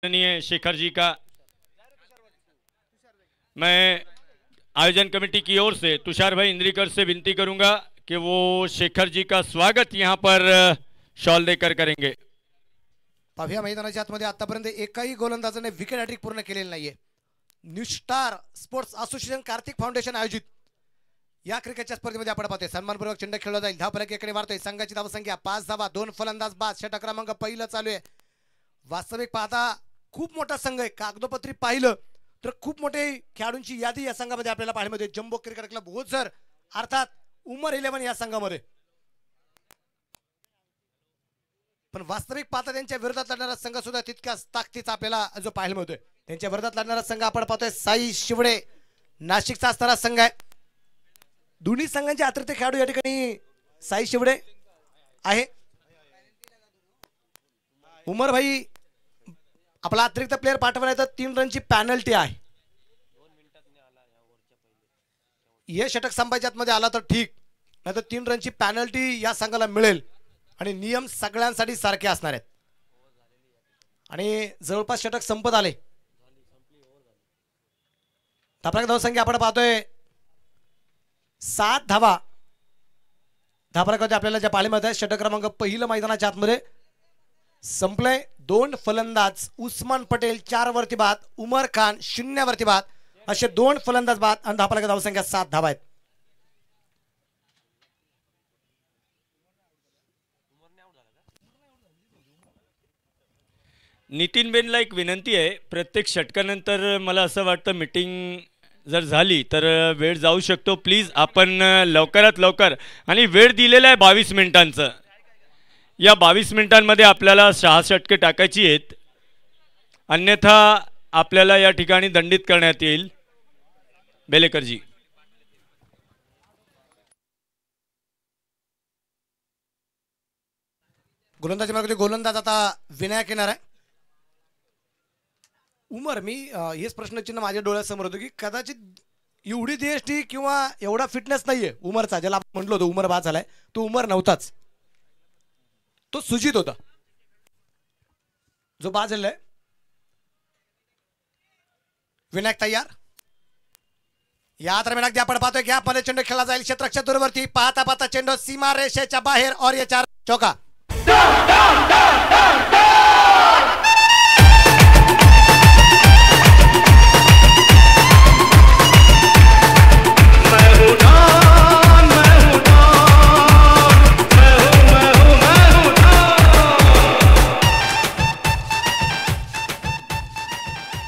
माननीय शेखर जी का मैं आयोजन कमेटी की ओर से तुषार भाई इंद्रीकर से विनती करूंगा कि वो शेखर जी का स्वागत यहां पर शॉल देकर करेंगे। पाहिया मैदानाच्या आतमध्ये आतापर्यंत एकाही गोलंदाजाने विकेट हॅट्रिक पूर्ण केलेली नाहीये। New star sports association Kartik foundation आयोजित या क्रिकेटच्या स्पर्धेमध्ये आपण पाहतोय सन्मानपूर्वक चेंडू खेळला जाईल। धावफलक एकडे मारतोय संघाची धावसंख्या 5 धावा 2 फलंदाज बाद। षटक क्रमांक पहिला चालू आहे। वास्तविक पाहता खूप मोठा संघ आहे। कागदोपत्री पाहिलं तर खूप मोठे खेळाडूंची यादी या संघामध्ये आपल्याला पाहायला मिळते। जम्बो क्रिकेट क्लब ओझर अर्थात उमर 11 या संघामध्ये, पण वास्तविक पाहता त्यांच्या विरोधात लढणारा संघ सुद्धा तितकाच ताकदीचा आपल्याला जो पाहायला मिळतोय। त्यांच्या विरोधात लढणारा संघ आपण पाहतोय साई शिवडे नाशिकचा असणारा संघ आहे। दोन्ही संघांचे अतिरिक्त खेळाडू या ठिकाणी साई शिवडे आहे। उमर भाई आपला अतिरिक्त प्लेयर पाठवला तर 3 रनची पेनल्टी आहे। हे षटक संपायच्या आतमध्ये आला तर ठीक, नाही तर 3 रनची पेनल्टी या संघाला मिळेल आणि नियम सगळ्यांसाठी सारखे असणार आहेत। आणि जवळपास षटक संपत आले। धावफलक धावसंख्या आपण पाहतोय 7 धावा। धावफलकामध्ये आपल्याला ज्या पाहायला मिळतात षटक क्रमांक पहिलं मैदानाच्या आतमध्ये संपलंय। 2 फलंदाज उस्मान पटेल 4 वरती बाद, उमर खान 0 वरती बाद असे 2 फलंदाज बाद आणि धावफलक धावसंख्या 7 धावा आहेत। नितीन बेनला एक विनंती आहे, प्रत्येक षटकानंतर मला असं वाटतं मीटिंग जर झाली तर वेळ जाऊ शकतो। प्लीज आपण लवकरात लवकर, आणि वेळ दिलेला आहे 22 मिनिटांचं, या 22 मिनिटांमध्ये आपल्याला 6 षटके टाकायची आहेत, अन्यथा आपल्याला या ठिकाणी दंडित करण्यात येईल। बेलेकरजी गोलंदाजी मार्गावरती गोलंदाज आता विनायक येणार आहे। उमर मी हेच प्रश्नचिन्ह माझ्या डोळ्यासमोर होतं की कदाचित एवढी देष्टी किंवा एवढा फिटनेस नाहीये उमरचा, ज्याला आपण म्हटलो होतो उमर बाद झालाय, तो उमर नव्हताच, तो सुजित होता जो बाद झालाय। विनायक तयार। या दरम्यान अगदी आपण पाहतोय की मध्ये चेंडू खेळला जाईल क्षेत्ररक्षक दूरवरती, पाहता पाहता चेंडू सीमा रेषेच्या बाहेर और या 4 चौका।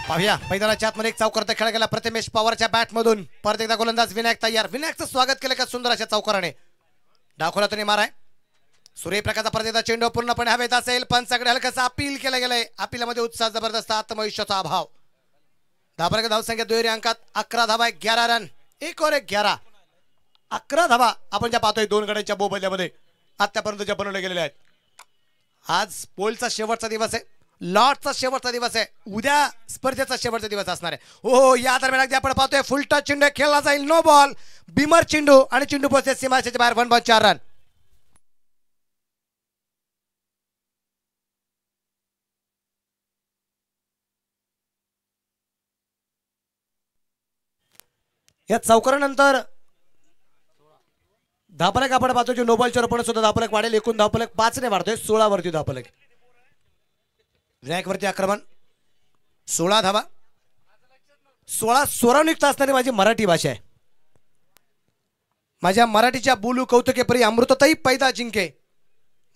पाहूया मैदानाच्या आतमध्ये एक चौकार खेळला गेला प्रथमेश पवारच्या बॅट मधून। परत एकदा गोलंदाज विनायक तयार। विनायकचं स्वागत केलं का सुंदर अशा चौकाराने, डावखोलातून माराय। सूर्यप्रकाशचा परत एकदा चेंडू पूर्णपणे हवेत असेल, पण सगळे हलकसं अपील केलं गेलंय। अपीलमध्ये उत्साह जबरदस्त, आत्मविश्वासाचा अभाव। धावफलक धावसंख्या दुहेरी अंकात 11 धावा 11 रन, 1 और 1 11 11 धावा आपण ज्या पाहतोय 2 गड्यांच्या बोबल्यामध्ये आतापर्यंत ज्या बनवल्या गेलेल्या आहेत। आज पोलचा शेवटचा दिवस आहे, लॉटचा शेवटचा दिवस आहे, उद्या स्पर्धेचा शेवटचा दिवस असणार आहे। हो या दरम्यान अगदी आपण पाहतोय फुल टच चेंडू खेळला जाईल, नो बॉल, बिमर चेंडू आणि चेंडू पोहोचते सीमारेषेच्या बाहेर, 1 बॉल 4 रन। या चौकारानंतर धावफलक आपण पाहतो जो नोबॉलच्या रूपाने सुद्धा धावफलक वाढेल। एकूण धावफलक 5 ने वाढतोय, 16 वरती धावफलक। विनायक वरती आक्रमण, 16 धावा। 16 स्वरानुक्त असणारी माझी मराठी भाषा आहे। माझ्या मराठीच्या बोलू कौतुके परी अमृतताई पैदा जिंके।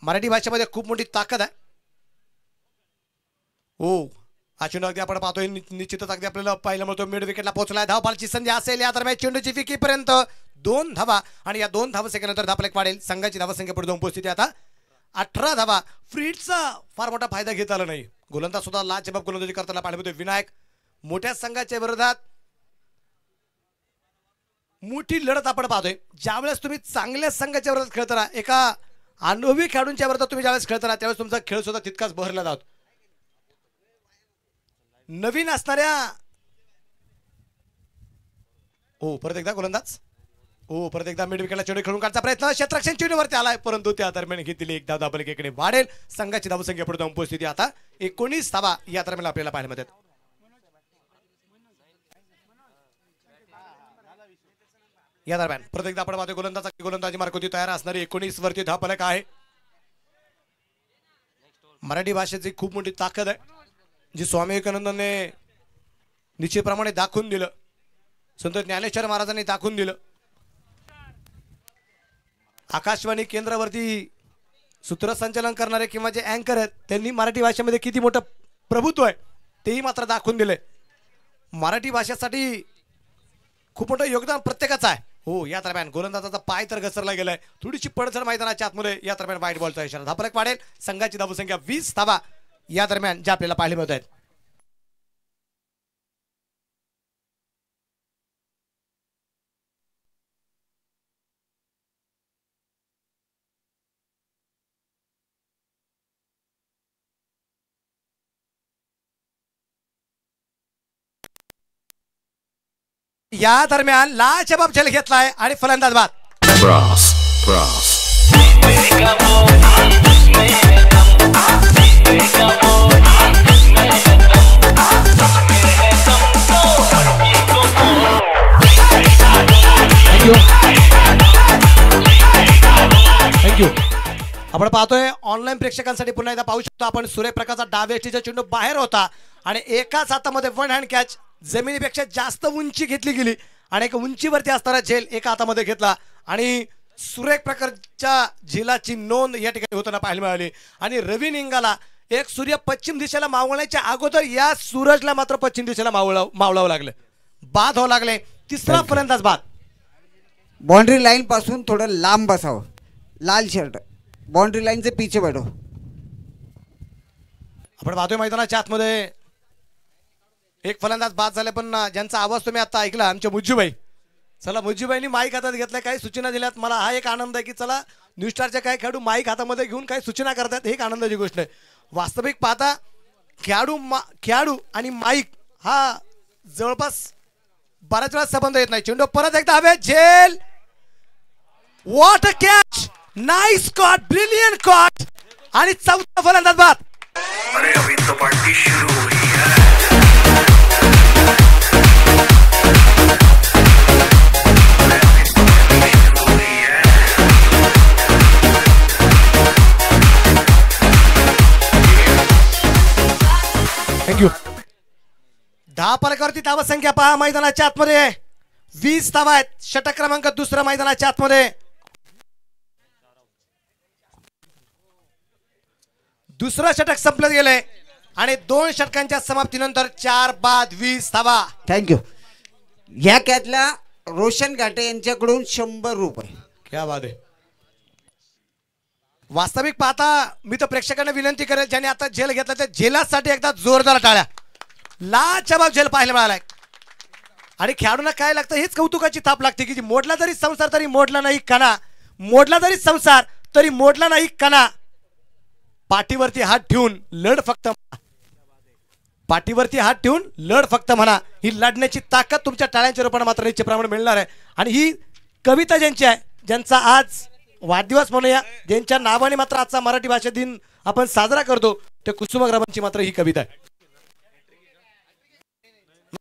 मराठी भाषेमध्ये खूप मोठी ताकद आहे। हो हा चेंडू अगदी आपण पाहतोय निश्चितच अगदी आपल्याला पाहायला मिळतो मिड विकेटला पोहोचलाय। धावफलकाची संधी असेल या दरम्यान चेंडूची विकी पर्यंत 2 धावा, आणि या 2 धावसंख्येनंतर धावफलक वाढेल। संघाची धावसंख्या पुढे जाऊन पोहोचते आता 18 धावा। फ्रीडचा फार मोठा फायदा घेता आला नाही। गोलंदाज सुद्धा लाजबाब गोलंदाजी करताना पाहायला मिळतोय। विनायक मोठ्या संघाच्या विरोधात मोठी लढत आपण पाहतोय। ज्यावेळेस तुम्ही चांगल्या संघाच्या विरोधात खेळताना, एका अनुभवी खेळाडूंच्या विरोधात तुम्ही ज्यावेळेस खेळताना, त्यावेळेस तुमचा खेळ सुद्धा तितकाच बहरला जातो। नवीन असणाऱ्या हो परत एकदा गोलंदाज हो परत एकदा मिड विकेटला चेंडू खेळून काढण्याचा प्रयत्न, क्षेत्ररक्षण चेंडूवरती आलाय परंतु त्या दरम्यान घेतलेली एक धाव धाबलेकडे वाढेल. संघाची धावसंख्या पुढे जाऊन पोहोचली आता 19 धावा या दरम्यान आपल्याला पाहायला मिळतात. या दरम्यान परत एकदा आपण पाहतोय गोलंदाजी मार्कवती तयार असणारी 19 वरती धावफलक आहे. मराठी भाषेची खूप मोठी ताकद आहे जी स्वामी विवेकानंदांनी निश्चितप्रमाणे दाखवून दिलं, संत ज्ञानेश्वर महाराजांनी दाखवून दिलं. आकाशवाणी केंद्रावरती सूत्रसंचालन करणारे किंवा जे अँकर आहेत त्यांनी मराठी भाषेमध्ये किती मोठं प्रभुत्व आहे तेही मात्र दाखवून दिले. मराठी भाषेसाठी खूप मोठं योगदान प्रत्येकाचं आहे. हो या दरम्यान गोलंदाजाचा पाय तर घसरला गेलाय, थोडीशी पडझड मैदानाच्या आतमध्ये. या दरम्यान वाईट बॉलचा इशारा, धावफलक वाढेल. संघाची धावसंख्या 20 धावा या दरम्यान ज्या आपल्याला पाहायला मिळत आहेत. या दरम्यान लाजबाब झेल घेतलाय आणि फलंदाज बाद. थँक्यू. आपण पाहतोय ऑनलाईन प्रेक्षकांसाठी पुन्हा एकदा पाहू शकतो आपण सूर्यप्रकाशचा डावेष्टीचा चेंडू बाहेर होता आणि एकाच हातामध्ये वन हँड कॅच जमिनीपेक्षा जास्त उंची घेतली गेली आणि एक उंचीवरती असणारा झेल एका हातामध्ये घेतला आणि सुरेख प्रकारच्या झेलाची नोंद या ठिकाणी होताना पाहायला मिळाली. आणि रवी निंगाला एक सूर्य पश्चिम दिशेला मावळण्याच्या अगोदर या सूरजला मात्र पश्चिम दिशेला मावळावं लागलं, बाद व्हावं लागले. तिसरा फलंदाज बाद. बाउंड्री लाइन पासून थोडं लांब बसावं, लाल शर्ट बाउंड्री लाईनचे पीछे बैठो. आपण पाहतोय मैदानाच्या आतमध्ये एक फलंदाज बाद झाले, पण ज्यांचा आवाज तुम्ही आता ऐकला आमच्या मुज्जूबाई. चला मुज्जूबाईंनी माईक हातात घेतलाय, काही सूचना दिल्यात. मला हा एक आनंद आहे की चला न्यू स्टारच्या काही खेळाडू माईक हातामध्ये घेऊन काही सूचना करतात, एक आनंदाची गोष्ट आहे. वास्तविक पाहता खेळाडू आणि माईक हा जवळपास बऱ्याच वेळा संबंध येत नाही. चेंडू परत एकदा हवे, झेल, what a catch, nice caught, brilliant caught आणि चौथा फलंदाज बाद. अरे अभी तो पार्टी शुरू हुई है. थँक्यू. 10 फलकावरती धावसंख्या पहा मैदानाच्या आतमध्ये 20 धावा आहेत. षटक क्रमांक दुसरा मैदानाच्या आतमध्ये. दुसरं षटक संपलं गेलंय आणि 2 षटकांच्या समाप्तीनंतर 4 बाद 20 धावा. थँक्यू. या कॅचला रोशन घाटे यांच्याकडून 100 रुपये. क्या बात आहे. वास्तविक पाहता मी तर प्रेक्षकांना विनंती करेल ज्यांनी आता झेल घेतला त्या झेलासाठी एकदा जोरदार टाळ्या. लाजबाब झेल पाहायला मिळालाय आणि खेळाडूंना काय लागतं हेच कौतुकाची थाप लागते की मोडला जरी संसार तरी मोडला नाही कणा, मोडला जरी संसार तरी मोडला नाही कणा. पाठीवरती हात ठेवून लढ फक्त, पाठीवरती हात ठेवून लढ फक्त म्हणा. ही लढण्याची ताकद तुमच्या टाळ्यांच्या रूपाने मात्र निश्चितप्रमाणे मिळणार आहे. आणि ही कविता ज्यांची आहे, ज्यांचा आज वाढदिवस म्हणूया, ज्यांच्या नावाने मात्र आजचा मराठी भाषा दिन आपण साजरा करतो, ते कुसुमाग्रजांची मात्र ही कविता आहे.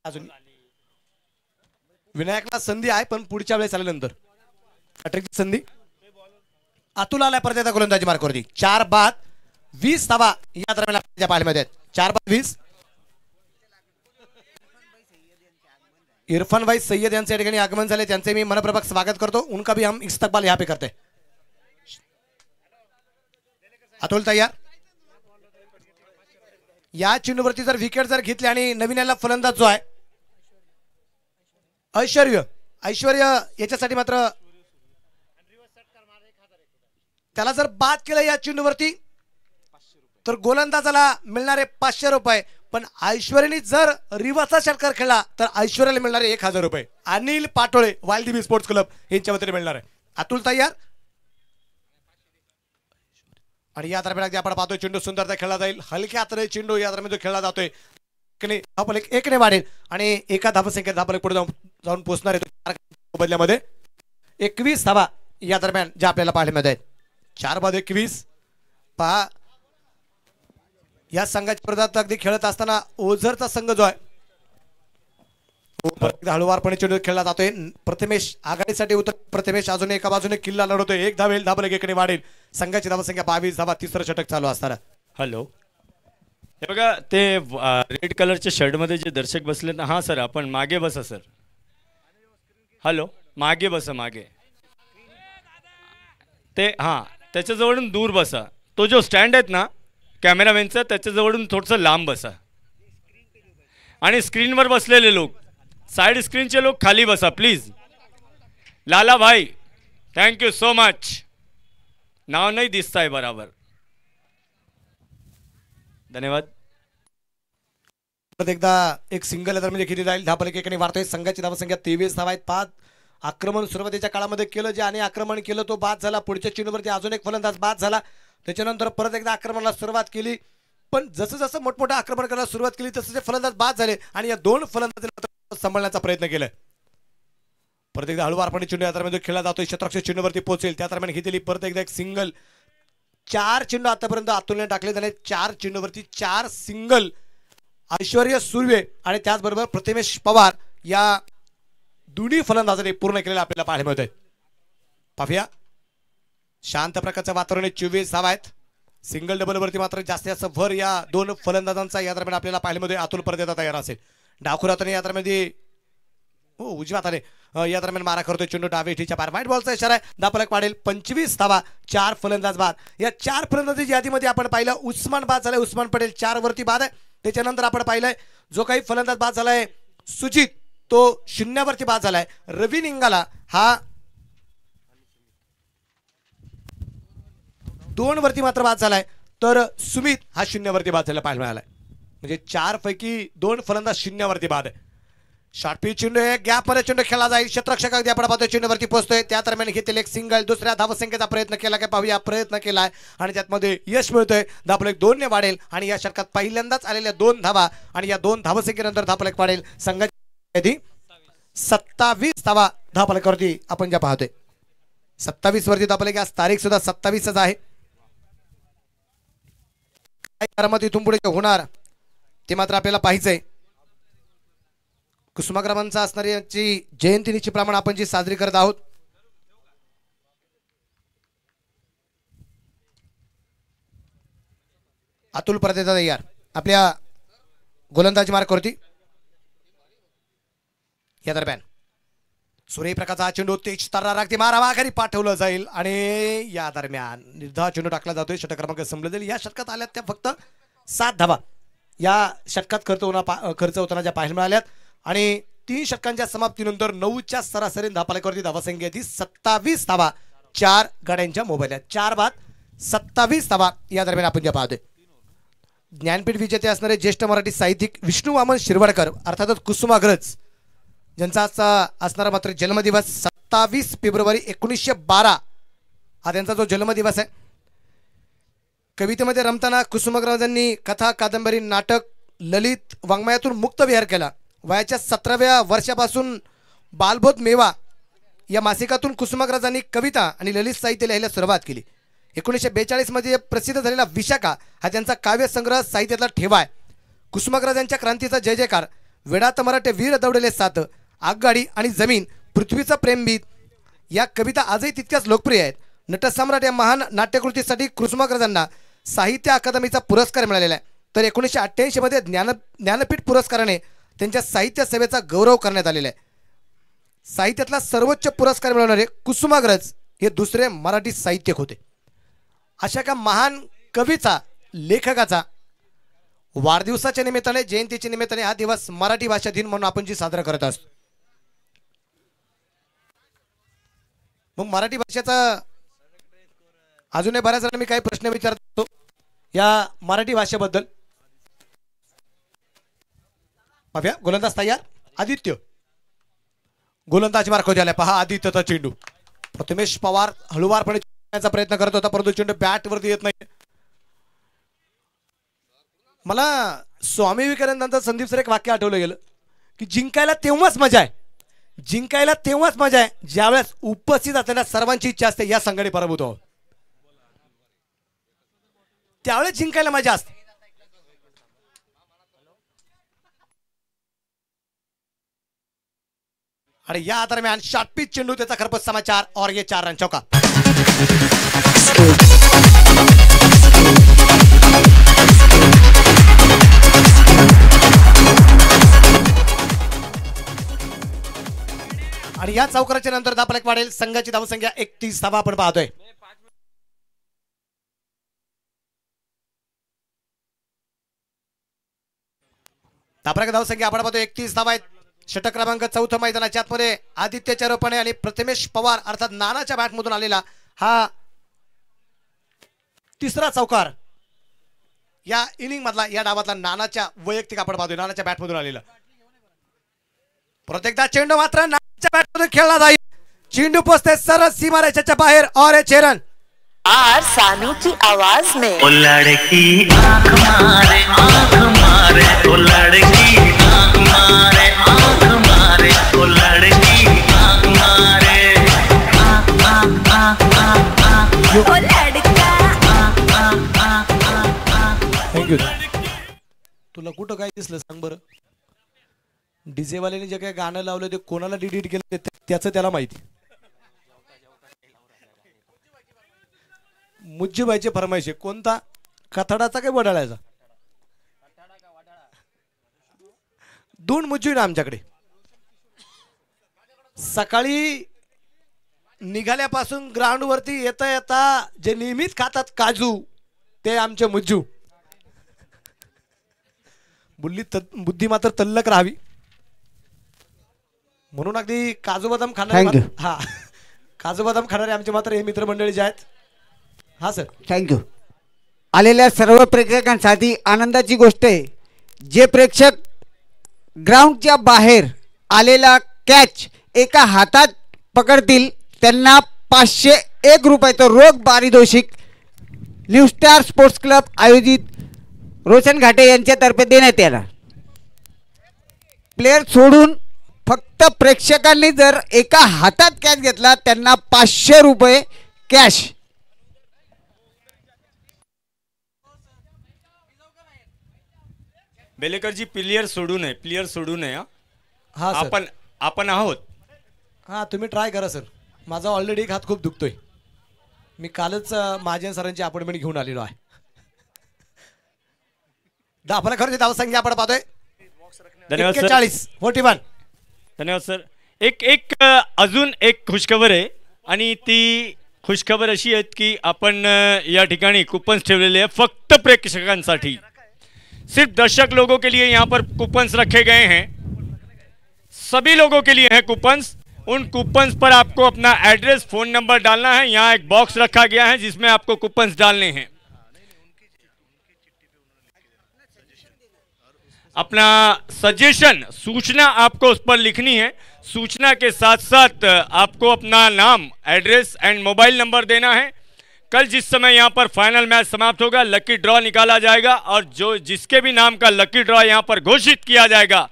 अजून विनायकला संधी आहे पण पुढच्या वेळेस आल्यानंतर हॅट्रिकची संधी. अतुल आलाय परत गोलंदाजी मार्कवरती. 4 बाद 20 धावा या दरम्यान पाहायला मिळतात. 4 बाद 20. इरफान भाई सय्यद यांच्या ठिकाणी आगमन झाले, त्यांचे मी मनपूर्वक स्वागत करतो. उनका भी हम इस्तकबाल यहाँ पे करते. अतुल तयार. या चेंडूवरती जर विकेट जर घेतली आणि नवीन याला फलंदाज जो आहे ऐश्वर्य याच्यासाठी मात्र त्याला जर बाद केलं या चेंडूवरती तर गोलंदाजाला मिळणारे 500 रुपये, पण ऐश्वर्याने जर रिव्हर्सचा षटकार खेळला तर ऐश्वर्याला मिळणारे 1000 रुपये. Anil Patole wild sports club यांच्या वतीने मिळणार आहे. अतुल तयार. आणि या दरम्यान आपण पाहतोय चेंडू सुंदरता खेळला जाईल, हलक्या हाताने चेंडू या दरम्यान जो खेळला जातोय एकने वाढेल आणि एका धावसंख्येत धावफलक पुढे जाऊन पोहोचणार आहे बदल्यामध्ये. 21 धावा या दरम्यान ज्या आपल्याला पाहायला मिळत आहेत. 4/21. पहा या संघाच्या विरोधात अगदी खेळत असताना ओझरचा संघ जो आहे हळूवारपणे चेंडू खेळला जातोय. प्रथमेश आघाडीसाठी उतर. प्रथमेश अजून एका बाजूने किल्ला लढवतोय. एक धावेल धाबल एकीकडे वाढेल. संघाची धावसंख्या 22 धावा. तिसरं षटक चालू असताना हॅलो, हे बघा ते रेड कलरच्या शर्टमध्ये जे दर्शक बसले ना, हां सर आपण मागे बसा सर. हॅलो, मागे बसा मागे. ते हां त्याच्याजवळून दूर बसा. तो जो स्टँड आहेत ना कॅमेरामॅनचा त्याच्याजवळून थोडंसं लांब बसा. आणि स्क्रीनवर बसलेले लोक साइड स्क्रीनचे लोक खाली बसा प्लीज. लाला भाई थँक्यू सो मच. नाव नाही दिसत आहे बराबर. धन्यवाद. परत एकदा एक सिंगल दरम्यान खेळली जाईल. धापल एकीकडे वाढतोय. संघाची धावसंख्या 23 धावा आहेत. 5 आक्रमण सुरुवातीच्या काळामध्ये केलं जे आणि आक्रमण केलं तो बाद झाला. पुढच्या चेंडूवरती अजून एक फलंदाज बाद झाला. त्याच्यानंतर परत एकदा आक्रमणाला सुरुवात केली. पण जसं जसं मोठमोठं आक्रमण करायला सुरुवात केली तसं ते फलंदाज बाद झाले आणि या दोन फलंदाजांना सांभाळण्याचा प्रयत्न केला. परत एकदा हळूवारपणे चेंडू या दरम्यान खेळला जातोय. शतरक्षक चेंडूवरती पोहोचेल त्या दरम्यान घेतलेली परत एकदा एक सिंगल. 4 चेंडू आतापर्यंत अतुलने टाकले झाले. 4 चेंडूवरती 4 सिंगल. ऐश्वर्य सुर्वे आणि त्याचबरोबर प्रथमेश पवार या दोन्ही फलंदाजांनी पूर्ण केलेलं आपल्याला पाहायला मिळतंय. पाहूया शांत प्रकारचं वातावरण. 24 धावा आहेत. सिंगल डबल वरती मात्र जास्तीत जास्त भर या दोन फलंदाजांचा या दरम्यान आपल्याला पाहायला मिळतोय. अतुल परत तयार असेल. डाकुरातने या दरम्यान उजव्या हाताने या दरम्यान मारा करतोय. चेंडू डावे ठीच्या पार. व्हाईट बॉलचा इशारा आहे. धापलक वाढेल. 25 धावा. 4 फलंदाज बाद. या 4 फलंदाजी यादीमध्ये आपण पाहिलं उस्मान बाद झालाय. उस्मान पटेल 4 वरती बाद आहे. त्याच्यानंतर आपण पाहिलंय जो काही फलंदाज बाद झालाय सुजित तो 0 वरती बाद झालाय. रवी निंगाला हा 2 वरती मात्र बाद झालाय. तर सुमित हा 0 वरती बाद झाला पाहायला मिळालाय. म्हणजे 4 पैकी 2 फलंदाज 0 वरती बाद आहे. शॉर्ट पिच चेंडू गॅप मध्ये चेंडू खेळला जाईल. क्षेत्ररक्षक अगदी आपण पाहतोय चेंडूवरती पोहोचतोय. त्या दरम्यान घेतलेले एक सिंगल. दुसऱ्या धावसंख्येचा प्रयत्न केला काय पाहूया. प्रयत्न केलाय आणि त्यातमध्ये यश मिळतोय. धापलक 2 ने वाढेल आणि या षटकात पहिल्यांदाच आलेल्या 2 धावा आणि या 2 धावसंख्येनंतर धापलक वाढेल. संघाची 27 धावा धापलकावरती आपण ज्या पाहतोय. 27 वरती धापलक. आज तारीख सुद्धा 27च आहे. काय करामत इथून पुढे होणार ते मात्र आपल्याला पाहायचंय. कुसुमाग्रहांचा असणारी यांची जयंती निश्चितप्रमाणे आपण जी साजरी करत आहोत. अतुल परत तयार आपल्या गोलंदाजी मार्कवरती. या दरम्यान सूर्यप्रकाशचा चेंडू तेज तर्रा राखते. मारावा आघाडी पाठवलं जाईल आणि या दरम्यान निर्धार चेंडू टाकला जातोय. षटक क्रमांक संपला जाईल. या षटकात आल्यात त्या फक्त 7 धावा या षटकात खर्च होताना ज्या पाहायला मिळाल्यात आणि 3 षटकांच्या समाप्तीनंतर 9च्या सरासरी धापालकावरती धावसंख्या 27 धावा 4 गाड्यांच्या मोबाईलात. 4 बाद 27 धावा या दरम्यान आपण ज्या पाहतोय. ज्ञानपीठ विजेते असणारे ज्येष्ठ मराठी साहित्यिक विष्णू वामन शिरवाडकर अर्थातच कुसुमाग्रज ज्यांचा असणारा मात्र जन्मदिवस 27 फेब्रुवारी 1912 हा त्यांचा जो जन्मदिवस आहे. कवितेमध्ये रमताना कुसुमाग्रजांनी कथा कादंबरी नाटक ललित वाङ्मयातून मुक्त विहार केला. वयाच्या 17व्या वर्षापासून बालबोध मेवा या मासिकातून कुसुमाग्रजांनी कविता आणि ललित साहित्य लिहायला सुरुवात केली. 1942 मध्ये प्रसिद्ध झालेला विशाखा हा त्यांचा काव्यसंग्रह साहित्यातला ठेवा आहे. कुसुमाग्रजांच्या क्रांतीचा जय जयकार. वेडात मराठे वीर दौडले सात. आगगाडी आणि जमीन. पृथ्वीचा प्रेमगीत या कविता आजही तितक्याच लोकप्रिय आहेत. नटसम्राट या महान नाट्यकृतीसाठी कुसुमाग्रजांना साहित्य अकादमीचा पुरस्कार मिळालेला आहे. तर 1988 मध्ये ज्ञानपीठ पुरस्काराने त्यांच्या साहित्य सेवेचा गौरव करण्यात आलेला आहे. साहित्यातला सर्वोच्च पुरस्कार मिळवणारे कुसुमाग्रज हे दुसरे मराठी साहित्यिक होते. अशा एका महान कवीचा लेखकाचा वाढदिवसाच्या निमित्ताने जयंतीच्या निमित्ताने हा दिवस मराठी भाषा दिन म्हणून आपण जी साजरा करत असतो. मग मराठी भाषेचा अजूनही बऱ्याच जणांना मी काही प्रश्न विचारतो या मराठी भाषेबद्दल. पाहूया गोलंदाज तयार. आदित्य गोलंदाज मार्क झालाय. पहा आदित्यचा चेंडू. प्रथमेश पवार हळूवारपणे खेळण्याचा प्रयत्न करत होता परंतु चेंडू बॅट वरती येत नाही. मला स्वामी विवेकानंदांचं संदीप सर एक वाक्य आठवलं गेलं की जिंकायला तेव्हाच मजा आहे जिंकायला तेव्हाच मजा आहे ज्यावेळेस उपस्थित असलेल्या सर्वांची इच्छा असते या संघाने पराभूत हो, त्यावेळेस जिंकायला मजा असते. आणि या दरम्यान शॉर्टपिच चेंडू त्याचा खरपच समाचार और ये 4 रन चौका. आणि या चौकाराच्या नंतर धापलक वाढेल. संघाची धावसंख्या 31 धावा आपण पाहतोय. धापलक धावसंख्या आपण पाहतोय 31 धावा आहेत. षटक क्रमांक 4 मैदानाच्या आतमध्ये आदित्य चरोपणे आणि प्रथमेश पवार अर्थात नानाच्या बॅटमधून आलेला हा तिसरा चौकार या इनिंग मधला, या डावातला नानाच्या वैयक्तिक आपण पाहतोय, नानाच्या बॅटमधून आलेला. प्रत्येकदा चेंडू मात्र नानाच्या बॅटमधून खेळला जाईल. चेंडू पोचते सरळ सीमारेषेच्या बाहेर और 6 रन. आर सानू की आवाज में ओ लड़की आंख मारे ओ लड़की आंख मारे ओ लड़की आंख मारे ओ लड़का. थँक्यू. तुला कुठं काय दिसलं सांग बरं? डीजे वाल्याने जे काही गाणं लावलं ते कोणाला डिलीट केलं त्याचं त्याला माहिती. मुज्जीबाईचे फरमाईश कोणता? कथडाचा काय वडाळ्याचा? दोन मुज्जी ना आमच्याकडे. सकाळी निघाल्यापासून ग्राउंड वरती येता येता जे नेहमीच खातात काजू ते आमचे मुज्जू. बुद्धी मात्र तल्लक राहावी म्हणून अगदी काजू बदाम खाणारे, हा काजू बदाम खाणारे आमचे मात्र हे मित्रमंडळी जे आहेत. हा सर थँक्यू. आलेल्या सर्व प्रेक्षकांसाठी आनंदाची गोष्ट आहे, जे प्रेक्षक ग्राउंडच्या बाहेर आलेला कॅच एका हातात पकडतील त्यांना 501 रुपयाचं रोख पारितोषिक न्यू स्टार स्पोर्ट्स क्लब आयोजित रोशन घाटे यांच्यातर्फे देण्यात येणार. प्लेयर सोडून फक्त प्रेक्षकांनी जर एका हातात कॅच घेतला त्यांना 500 रुपये कॅश. बेलेकरजी प्लेयर सोडू नये, प्लेयर सोडू नये. हा सर. आपण आहोत. हा तुम्ही ट्राय करा सर. माझा ऑलरेडी एक हात खूप दुखतोय. मी कालच महाजन सरांची अपॉइंटमेंट घेऊन आलेलो आहे. आपल्या खरंच धावसंख्या आपण पाहतोय धन्यवाद सर. 41 41. धन्यवाद सर. एक अजून एक खुशखबर आहे आणि ती खुशखबर अशी आहे की आपण या ठिकाणी कुपन्स ठेवलेले आहे फक्त प्रेक्षकांसाठी. सिर्फ दर्शक लोगों के लिए यहाँ पर कूपन्स रखे गए हैं, सभी लोगों के लिए हैं कूपन्स. उन कूपन्स पर आपको अपना एड्रेस, फोन नंबर डालना है. यहाँ एक बॉक्स रखा गया है जिसमें आपको कूपन्स डालने हैं. अपना सजेशन, सूचना आपको उस पर लिखनी है. सूचना के साथ साथ आपको अपना नाम, एड्रेस एंड मोबाइल नंबर देना है. कल जिस समय यहाँ पर फाइनल मैच समाप्त होगा लकी ड्रॉ निकाला जाएगा और जो जिसके भी नाम का लकी ड्रॉ यहाँ पर घोषित किया जाएगा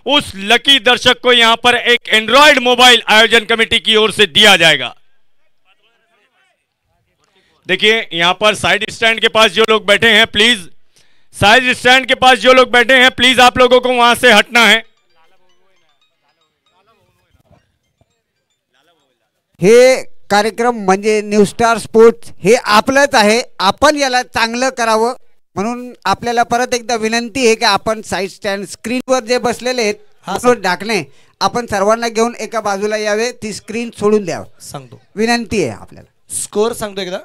उस लकी दर्शक को यहाँ पर एक एंड्रॉयड मोबाइल आयोजन कमेटी की ओर से दिया जाएगा. देखिए यहाँ पर साइड स्टैंड के पास जो लोग बैठे हैं please, side stand K pass जो लोग बैठे हैं प्लीज आप लोगों को वहां से हटना है. हे कार्यक्रम म्हणजे न्यू स्टार स्पोर्ट्स हे आपलंच आहे. आपण याला चांगलं करावं म्हणून आपल्याला परत एकदा विनंती आहे की आपण साईड स्टँड स्क्रीनवर जे बसलेले आहेत ढाकणे आपण सर्वांना घेऊन एका बाजूला यावे, ती स्क्रीन सोडून द्यावं सांगतो. विनंती आहे आपल्याला. स्कोर सांगतो एकदा.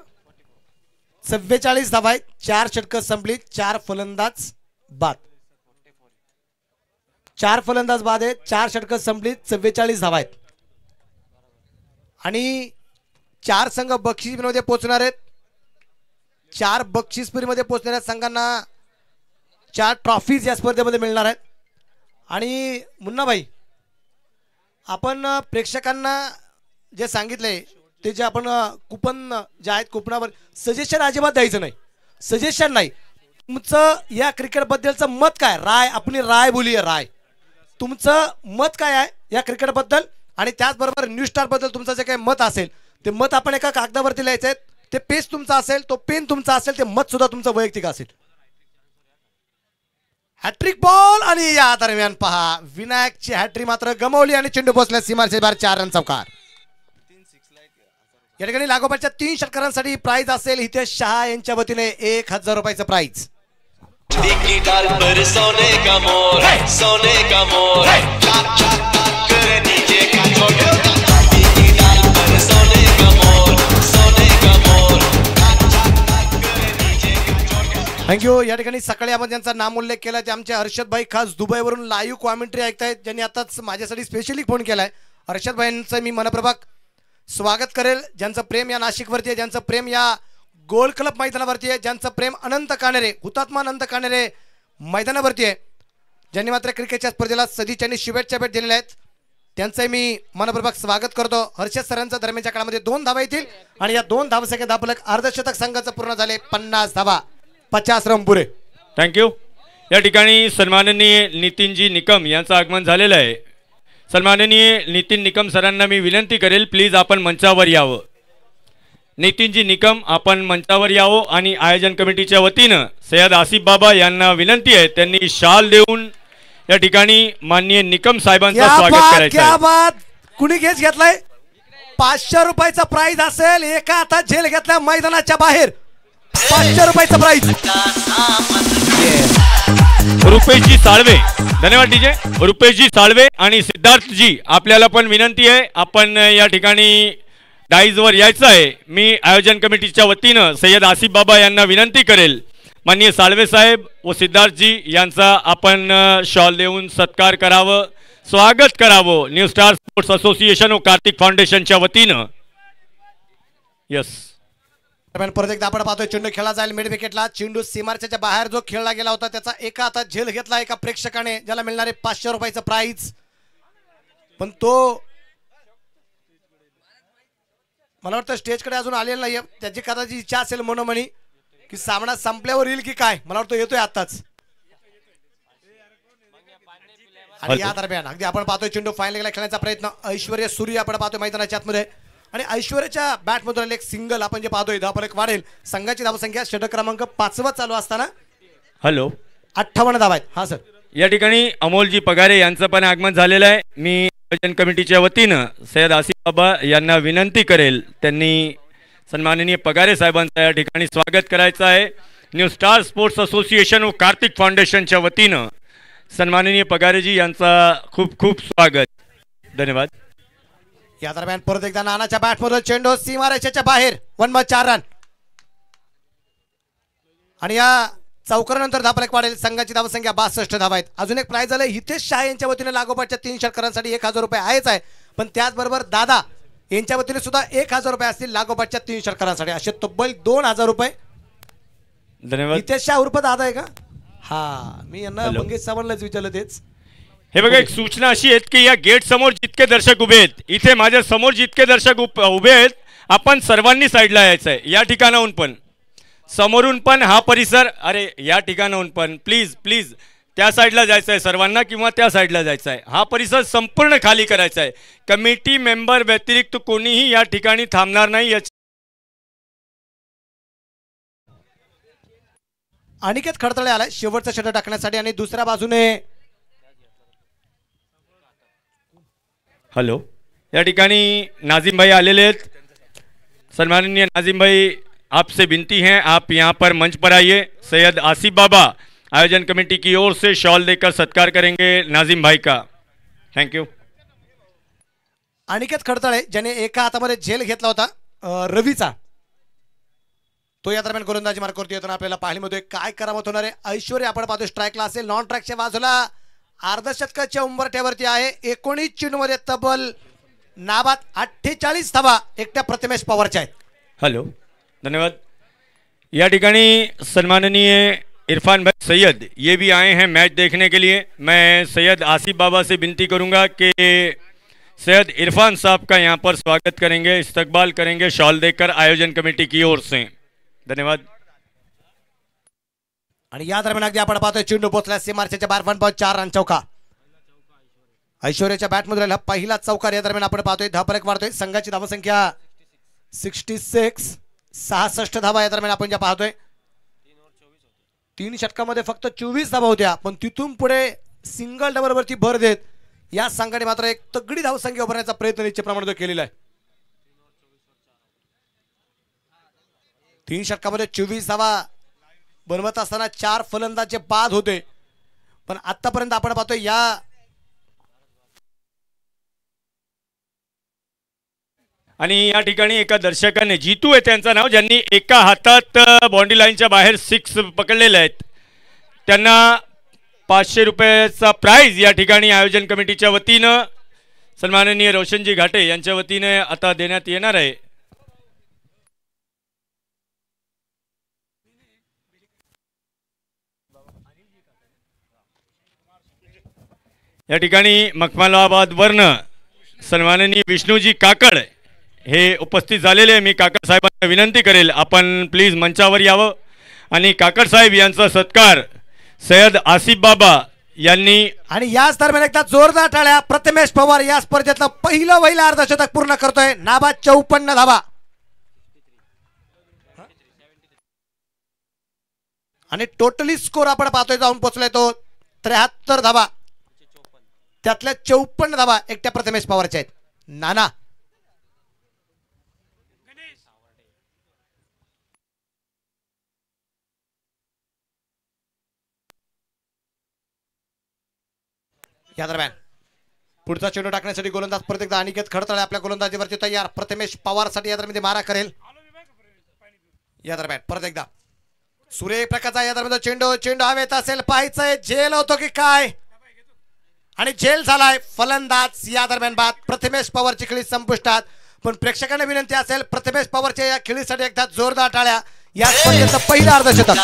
44 धावा आहेत, 4 षटकं संपली, 4 फलंदाज बाद. 4 फलंदाज बाद आहेत, 4 षटकं संपली, 44 धावा आहेत. आणि 4 संघ बक्षीसमध्ये पोहोचणार आहेत. 4 बक्षीसपुरीमध्ये पोहोचणाऱ्या संघांना 4 ट्रॉफीज या स्पर्धेमध्ये मिळणार आहेत. आणि मुन्नाभाई, आपण प्रेक्षकांना जे सांगितले ते जे आपण कुपन जे आहेत कुपनावर सजेशन अजिबात द्यायचं नाही. सजेशन नाही, तुमचं या क्रिकेटबद्दलचं मत काय, राय, आपली राय बोलिये, राय तुमचं मत काय आहे या क्रिकेटबद्दल आणि त्याचबरोबर न्यू स्टार बद्दल तुमचं जे काही मत असेल ते मत आपण एका कागदावरती लिहायचं आहे. ते पेज तुमचा असेल, तो पेन तुमचा असेल, ते मत सुद्धा तुमचं वैयक्तिक असेल. हॅट्रिक बॉल आणि या दरम्यान पहा विनायकची हॅट्रिक मात्र गमावली आणि चेंडू पोहोचला सीमारेषेच्या बाहेर 4 रन चौकार. या ठिकाणी लागोपाठच्या 3 षटकारांसाठी प्राइज असेल हितेश शहा यांच्या वतीने 1000 रुपयाचं प्राइज. डिग्गी डाल पर सोने का मोर है, सोने का मोर है, चाक चाक करे नीचे का छोटे डिग्गी डाल पर सोने का मोर, सोने का मोर, चाक चाक करे नीचे का छोटे. थँक्यू. या ठिकाणी सकाळी आपण ज्यांचा नाम उल्लेख केला ते आमचे हर्षद भाई खास दुबईवरून लाईव्ह कॉमेंट्री ऐकतायत, ज्यांनी आताच माझ्यासाठी स्पेशली फोन केलाय. हर्षद भाईंचं मी मनपूर्वक स्वागत करेल. ज्यांचं प्रेम या नाशिकवरती आहे, ज्यांचं प्रेम या गोल्ड क्लब मैदानावरती आहे, ज्यांचं प्रेम अनंत कानेरे हुतात्मा अनंत कानेरे मैदानावरती आहे, ज्यांनी मात्र क्रिकेटच्या स्पर्धेला सदिच्छा आणि शुभेच्छा भेट दिलेल्या आहेत, त्यांचंही मी मनपूर्वक स्वागत करतो. हर्षद सरांचं दरम्यानच्या काळामध्ये 2 धावा येतील आणि या 2 धावसंख्येत आपलं अर्धशतक संघाचं पूर्ण झाले. 50 धावा, 50 रन पुरे. थँक्यू. या ठिकाणी सन्माननीय नितीनजी निकम यांचं आगमन झालेलं आहे. सन्माननीय नितीन निकम सरांना मी विनंती करेल, प्लीज आपण मंचावर यावं. नितीनजी निकम आपण मंचावर यावं आणि आयोजन कमिटीच्या वतीनं सय्यद आसिफ बाबा यांना विनंती आहे, त्यांनी शाल देऊन या ठिकाणी माननीय निकम साहेबांचं स्वागत करायचं आहे. बात कुणी घेच घेतलाय? 500 रुपयाचा प्राइज असेल. एका हातात झेल घेतला मैदानाच्या बाहेर. 500 रुपयाचा प्राइज. रुपेशजी साळवे, धन्यवाद डीजे. रुपेशजी साळवे आणि सिद्धार्थजी आपल्याला पण विनंती आहे, आपण या ठिकाणी डाईजवर यायचं आहे. मी आयोजन कमिटीच्या वतीनं सय्यद आसिफ बाबा यांना विनंती करेल, माननीय साळवे साहेब व सिद्धार्थजी यांचा आपण शॉल देऊन सत्कार करावं, स्वागत करावं न्यू स्टार स्पोर्ट्स असोसिएशन व कार्तिक फाउंडेशनच्या वतीनं. यस. परत एकदा आपण पाहतोय चेंडू खेळला जाईल मिड विकेटला. चेंडू सीमारेषेच्या बाहेर जो खेळला गेला होता त्याचा एका हातात झेल घेतला एका प्रेक्षकाने, ज्याला मिळणारे 500 रुपयाचं प्राइज. पण तो मला वाटतं स्टेजकडे अजून आलेला नाहीये. त्याची कदाचित इच्छा असेल मनोमनी की सामना संपल्यावर येईल की काय. मला वाटतं येतोय आताच. आणि या दरम्यान अगदी आपण पाहतोय चेंडू फायनल खेळण्याचा प्रयत्न. ऐश्वर्या सूर्य आपण पाहतोय मैदानाच्या आतमध्ये आणि ऐश्वर्याच्या बॅट मधून एक सिंगल आपण जे पाहतोय धावफलक वाढेल. संघाची धावसंख्या षटक क्रमांक 5 चालू असताना हॅलो 58 धावा आहेत. हा सर. या ठिकाणी अमोलजी पगारे यांचं पण आगमन झालेलं आहे. मी आयोजन कमिटीच्या वतीनं सय्यद आसिफ बाबा यांना विनंती करेल, त्यांनी सन्माननीय पगारे साहेबांचं या ठिकाणी स्वागत करायचं आहे. न्यू स्टार स्पोर्ट्स असोसिएशन व कार्तिक फाउंडेशनच्या वतीनं सन्माननीय पगारेजी यांचा खूप खूप स्वागत. धन्यवाद. या दरम्यान परत एकदा नानाच्या बॅट मधून चेंडू सीमारेषेच्या बाहेर. 1/4 रन आणि या चौकारानंतर धावफलक वाढेल. संघाची धावसंख्या 62 धावा आहेत. अजून एक प्राइज आले हितेश शाह यांच्या वतीने लागोपाठच्या 3 षटकारांसाठी 1000 रुपये आहेच आहे, पण त्याचबरोबर दादा यांच्या वतीने सुद्धा 1000 रुपये असतील लागोपाठच्या 3 षटकारांसाठी. असे तब्बल 2000 रुपये. धन्यवाद. हितेश शाह उर्फ दादा आहे का? हा, मी यांना मंगेश सावंतलाच विचारलं तेच. हे बघा, एक सूचना अशी आहे की या गेट समोर जितके दर्शक उभे आहेत, इथे माझ्या समोर जितके दर्शक उभे आहेत, आपण सर्वांनी साईडला यायचं आहे. या ठिकाणाहून पण, समोरून पण, हा परिसर, अरे या ठिकाणाहून पण प्लीज प्लीज त्या साईडला जायचं आहे सर्वांना किंवा त्या साईडला जायचं आहे. हा परिसर संपूर्ण खाली करायचा आहे. कमिटी मेंबर व्यतिरिक्त कोणीही या ठिकाणी थांबणार नाही. अनिकेत खडतळे आलाय शेवटचा षटक टाकण्यासाठी आणि दुसऱ्या बाजूने हॅलो या ठिकाणी नाजिम भाई आलेले आहेत. सन्माननीय नाजिम भाई, आपसे विनती है आप यहाँ पर मंच पर आइए. सैयद आसिफ बाबा आयोजन कमेटी की ओर से शॉल देकर सत्कार करेंगे नाजिम भाई का. Thank you. अनिकेत खडतळे ज्याने एका हातामध्ये झेल घेतला होता रवीचा, तो या दरम्यान गोलंदाजी मार्गावरती येताना आपल्याला पाहायला मिळतोय. काय करामत होणार आहे. ऐश्वर्या आपण पाहतोय स्ट्राईकला असेल. नॉन ट्रॅकच्या बाजूला अर्धशतकाच्या उंबरठ्यावरती आहे. 19 चेंडूमध्ये तब्बल नाबाद 48 धावा एकट्या प्रथमेश पवारच्या आहेत. हॅलो, धन्यवाद. या ठिकाणी सन्माननीय इरफान भाई सैयद ये भी आए हैं मैच देखने के लिए. मैं सैयद आसिफ बाबा से विनती करूंगा कि सैयद इरफान साहब का यहाँ पर स्वागत करेंगे, इस्तकबाल करेंगे शॉल देकर आयोजन कमेटी की ओर से. धन्यवाद. आणि या दरम्यान अगदी आपण पाहतोय चेंडू पोचला सीमारेषेच्या बाहेर. 1/4 रन चौका. ऐश्वर्याच्या बॅटमध्ये राहिला पहिला चौकार या दरम्यान आपण पाहतोय. धावफलक वाढतोय. संघाची धावसंख्या 66, 66 धावा या दरम्यान आपण ज्या पाहतोय. 3 षटकामध्ये फक्त 24 धावा होत्या, पण तिथून पुढे सिंगल डबल वरती भर देत या संघाने मात्र एक तगडी धावसंख्या उभारण्याचा प्रयत्न निश्चितप्रमाणे केलेला आहे. 3 षटकामध्ये 24 धावा बनवत असताना 4 फलंदाजे बाद होते, पण आतापर्यंत आपण पाहतोय या आणि या ठिकाणी एका दर्शकाने, जीतू आहे त्यांचं नाव, ज्यांनी एका हातात बाउंड्री लाईनच्या बाहेर 6 पकडलेले आहेत, त्यांना 500 रुपयाचा प्राइज या ठिकाणी आयोजन कमिटीच्या वतीनं सन्माननीय रोशनजी घाटे यांच्या वतीने आता देण्यात येणार आहे. या ठिकाणी मखमलाबाद वर्ण सन्माननीय विष्णूजी काकड हे उपस्थित झालेले. मी काकड साहेबांना विनंती करेल आपण प्लीज मंचावर यावं आणि काकड साहेब यांचा सत्कार सय्यद आसिफ बाबा यांनी. आणि याच दरम्यान एकदा जोरदार टाळ्या. प्रथमेश पवार या स्पर्धेतलं पहिलं अर्धशतक पूर्ण करतोय. नाबाद 54 धावा आणि टोटली स्कोर आपण पाहतोय जाऊन पोहोचलाय तो 73 धावा. त्यातल्या 54 धावा एकट्या प्रथमेश पवारच्या आहेत. नाना या दरम्यान पुढचा चेंडू टाकण्यासाठी गोलंदाज परत एकदा अनिकेत खडतळे आपल्या गोलंदाजीवरती तयार. प्रथमेश पवारसाठी या दरम्यान मारा करेल. या दरम्यान परत एकदा सूर्यप्रकाशचा या दरम्यान चेंडू हवेत असेल, पाहायचंय झेल होतो की काय, आणि झेल झालाय. फलंदाज या दरम्यान बाद. प्रथमेश पवारची खेळी संपुष्टात, पण प्रेक्षकांना विनंती असेल प्रथमेश पवारच्या या खेळीसाठी एकदा जोरदार टाळ्या. या स्पर्धेचं पहिलं अर्धशतक.